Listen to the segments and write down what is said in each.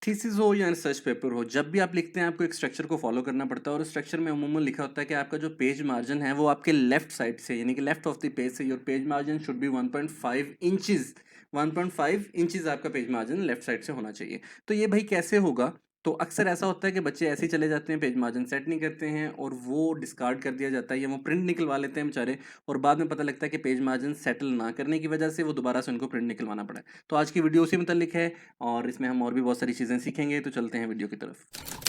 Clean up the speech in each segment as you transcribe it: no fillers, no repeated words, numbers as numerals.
Thesis हो या research paper हो, जब भी आप लिखते हैं आपको एक स्ट्रक्चर को फॉलो करना पड़ता है और उस स्ट्रक्चर में अमूमन लिखा होता है कि आपका जो पेज मार्जिन है वो आपके लेफ्ट साइड से यानी कि लेफ्ट ऑफ द पेज से your page margin should be 1.5 inches. 1.5 inches आपका पेज मार्जिन लेफ्ट साइड से होना चाहिए। तो ये भाई कैसे होगा? तो अक्सर ऐसा होता है कि बच्चे ऐसे ही चले जाते हैं, पेज मार्जिन सेट नहीं करते हैं और वो डिस्कार्ड कर दिया जाता है या वो प्रिंट निकलवा लेते हैं बेचारे। और बाद में पता लगता है कि पेज मार्जिन सेटल ना करने की वजह से वो दोबारा से उनको प्रिंट निकलवाना पड़ा है। तो आज की वीडियो उसी मुतालिक है और इसमें हम और भी बहुत सारी चीज़ें सीखेंगे, तो चलते हैं वीडियो की तरफ।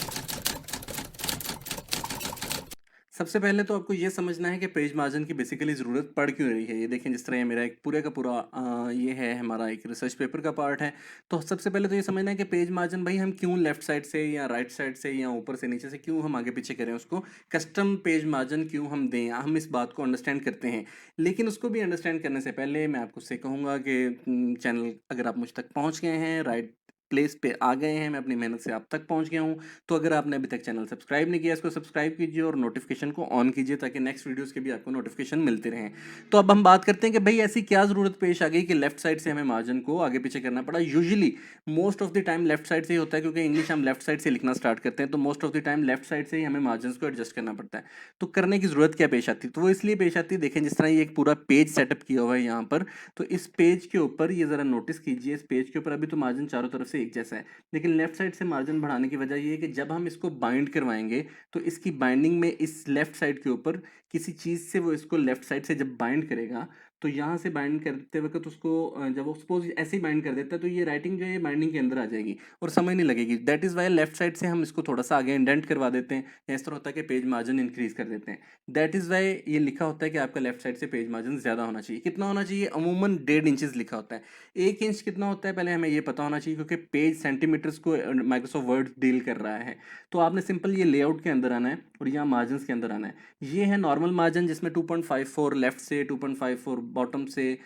सबसे पहले तो आपको ये समझना है कि पेज मार्जिन की बेसिकली ज़रूरत पड़ क्यों रही है। ये देखें, जिस तरह ये मेरा एक पूरे का पूरा ये है हमारा एक रिसर्च पेपर का पार्ट है। तो सबसे पहले तो ये समझना है कि पेज मार्जिन भाई हम क्यों लेफ्ट साइड से या राइट साइड से या ऊपर से नीचे से क्यों हम आगे पीछे करें, उसको कस्टम पेज मार्जिन क्यों हम दें, हम इस बात को अंडरस्टैंड करते हैं। लेकिन उसको भी अंडरस्टैंड करने से पहले मैं आपको से कहूँगा कि चैनल अगर आप मुझ तक पहुँच गए हैं, राइट प्लेस पे आ गए हैं, मैं अपनी मेहनत से आप तक पहुंच गया हूं, तो अगर आपने अभी तक चैनल सब्सक्राइब नहीं किया इसको सब्सक्राइब कीजिए और नोटिफिकेशन को ऑन कीजिए ताकि नेक्स्ट वीडियोस के भी आपको नोटिफिकेशन मिलते रहें। तो अब हम बात करते हैं कि भाई ऐसी क्या ज़रूरत पेश आ गई कि लेफ्ट साइड से हमें मार्जिन को आगे पीछे करना पड़ा। Usually most of the time left side से ही होता है क्योंकि इंग्लिश हम लेफ्ट साइड से लिखना स्टार्ट करते हैं, तो most of the time left side से ही हमें मार्जिन को एडजस्ट करना पड़ता है। तो करने की ज़रूरत क्या पेश आती है? तो वो इसलिए पेश आती है, देखें जिस तरह ये एक पूरा पेज सेटअप किया हुआ है यहाँ पर, तो इस पेज के ऊपर ये ज़रा नोटिस कीजिए, इस पेज के ऊपर अभी तो मार्जिन चारों तरफ से एक जैसा है, लेकिन लेफ्ट साइड से मार्जिन बढ़ाने की वजह ये है कि जब हम इसको बाइंड करवाएंगे तो इसकी बाइंडिंग में इस लेफ्ट साइड के ऊपर किसी चीज़ से वो इसको लेफ्ट साइड से जब बाइंड करेगा तो यहाँ से बाइंड करते वक्त उसको जब वो सपोज ऐसे ही बाइंड कर देता है तो ये राइटिंग जो है बाइंडिंग के अंदर आ जाएगी और समय नहीं लगेगी। That is why left side से हम इसको थोड़ा सा आगे इंडेंट करवा देते हैं या इस तरह होता है कि पेज मार्जिन इंक्रीज कर देते हैं। दैट इज़ वाई ये लिखा होता है कि आपका लेफ्ट साइड से पेज मार्जिन ज़्यादा होना चाहिए। कितना होना चाहिए? अमूमन 1.5 इंच लिखा होता है। 1 इंच कितना होता है पहले हमें ये पता होना चाहिए क्योंकि पेज सेंटीमीटर्स को माइक्रोसॉफ्ट वर्ड डील कर रहा है। तो आपने सिंपल ये लेआउट के अंदर आना है और यहाँ मार्जिन के अंदर आना है। ये है नॉर्मल मार्जिन जिसमें 2.54 लेफ्ट से, 2.54 बॉटम से,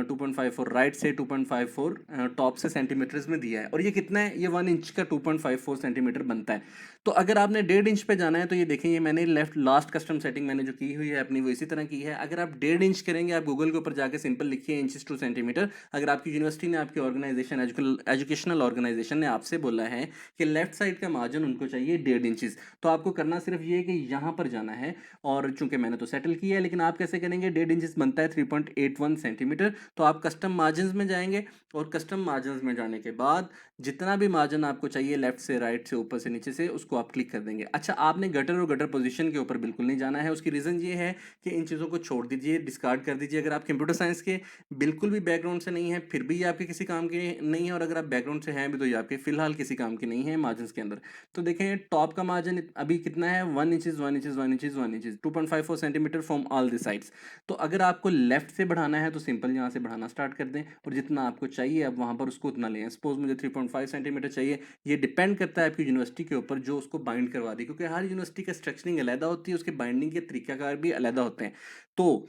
2.54 राइट से, 2.54 टॉप से सेंटीमीटर्स में दिया है। और ये कितना है? ये 1 इंच का 2.54 सेंटीमीटर बनता है। तो अगर आपने 1.5 इंच पे जाना है तो ये देखें, ये मैंने लेफ्ट लास्ट कस्टम सेटिंग मैंने जो की हुई है अपनी वो इसी तरह की है। अगर आप 1.5 इंच करेंगे, आप गूगल के ऊपर जाके सिंपल लिखिए इंचेस टू सेंटीमीटर। अगर आपकी यूनिवर्सिटी ने, आपकी ऑर्गेनाइजेशन, एजुकेशनल ऑर्गेनाइजेशन ने आपसे बोला है कि लेफ्ट साइड का मार्जिन उनको चाहिए 1.5 इंचेस, तो आपको करना सिर्फ ये है कि यहाँ पर जाना है। और चूंकि मैंने तो सेटल किया है, लेकिन आप कैसे करेंगे? 1.5 इंचेस बनता है 3.81 सेंटीमीटर। तो आप कस्टम मार्जिन में जाएंगे और कस्टम मार्जिन में जाने के बाद जितना भी मार्जिन आपको चाहिए लेफ्ट से, राइट से, ऊपर से, नीचे से, उसको आप क्लिक कर देंगे। अच्छा, आपने गटर और गटर पोजीशन के ऊपर बिल्कुल नहीं जाना है। उसकी रीज़न ये है कि इन चीज़ों को छोड़ दीजिए, डिस्कार्ड कर दीजिए। अगर आप कंप्यूटर साइंस के बिल्कुल भी बैकग्राउंड से नहीं है फिर भी ये आपके किसी काम के नहीं है, और अगर आप बैकग्राउंड से हैं भी तो ये आपके फिलहाल किसी काम के नहीं है मार्जिन के अंदर। तो देखें टॉप का मार्जिन अभी कितना है? 1 inches, 1 inches, 1 inches, 1 inches, 2.54 centimetre from all the sides. तो अगर आपको लेफ्ट से बढ़ाना है तो सिंपल यहाँ से बढ़ाना स्टार्ट कर दें और जितना आपको चाहिए अब वहाँ पर उसको उतना लें। सपोज मुझे 3.5 सेंटीमीटर चाहिए। ये डिपेंड करता है आपकी यूनिवर्सिटी के ऊपर जो उसको बाइंड करवा दी, क्योंकि हर यूनिवर्सिटी का स्ट्रक्चरिंग अलग होती है, उसके बाइंडिंग के तरीकाकार भी अलग होते हैं। तो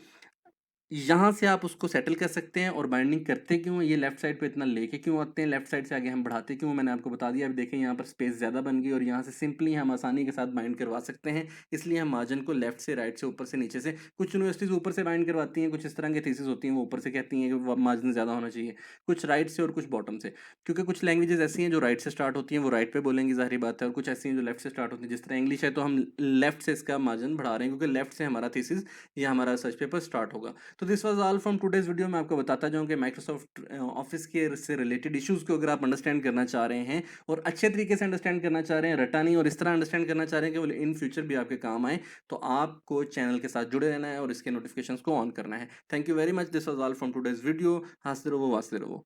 यहाँ से आप उसको सेटल कर सकते हैं। और बाइंडिंग करते क्यों हैं? ये लेफ्ट साइड पे इतना लेके क्यों आते हैं? लेफ्ट साइड से आगे हम बढ़ाते क्यों? मैंने आपको बता दिया। अब देखें यहाँ पर स्पेस ज़्यादा बन गई और यहाँ से सिंपली हम आसानी के साथ बाइंड करवा सकते हैं। इसलिए हम मार्जिन को लेफ्ट से, राइट से, ऊपर से, नीचे से, कुछ यूनिवर्सिटीज़ ऊपर से बाइंड करवाती हैं, कुछ इस तरह की थीसिस होती हैं वो ऊपर से कहती हैं कि मार्जिन ज़्यादा होना चाहिए, कुछ राइट से और कुछ बॉटम से। क्योंकि कुछ लैंग्वेजेस ऐसी हैं जो राइट से स्टार्ट होती हैं, वो राइट पे बोलेंगी, ज़ाहिर बात है, और कुछ ऐसी हैं जो लेफ्ट से स्टार्ट होती हैं। जिस तरह इंग्लिश है तो हम लेफ्ट से इसका मार्जिन बढ़ा रहे हैं क्योंकि लेफ्ट से हमारा थीसिस या हमारा रिसर्च पेपर स्टार्ट होगा। तो this was all from today's video. मैं आपको बताता जाऊँ कि माइक्रोसॉफ्ट ऑफिस के से रिलेटेड इश्यूज़ को अगर आप अंडरस्टैंड करना चाह रहे हैं और अच्छे तरीके से अंडरस्टैंड करना चाह रहे हैं, रटा नहीं, और इस तरह अंडरस्टैंड करना चाह रहे हैं कि वो इन फ्यूचर भी आपके काम आए, तो आपको चैनल के साथ जुड़े रहना है और इसके नोटिफिकेशंस को ऑन करना है। Thank you very much. This was all from today's video. हंसते रहो, वास्ते रहो।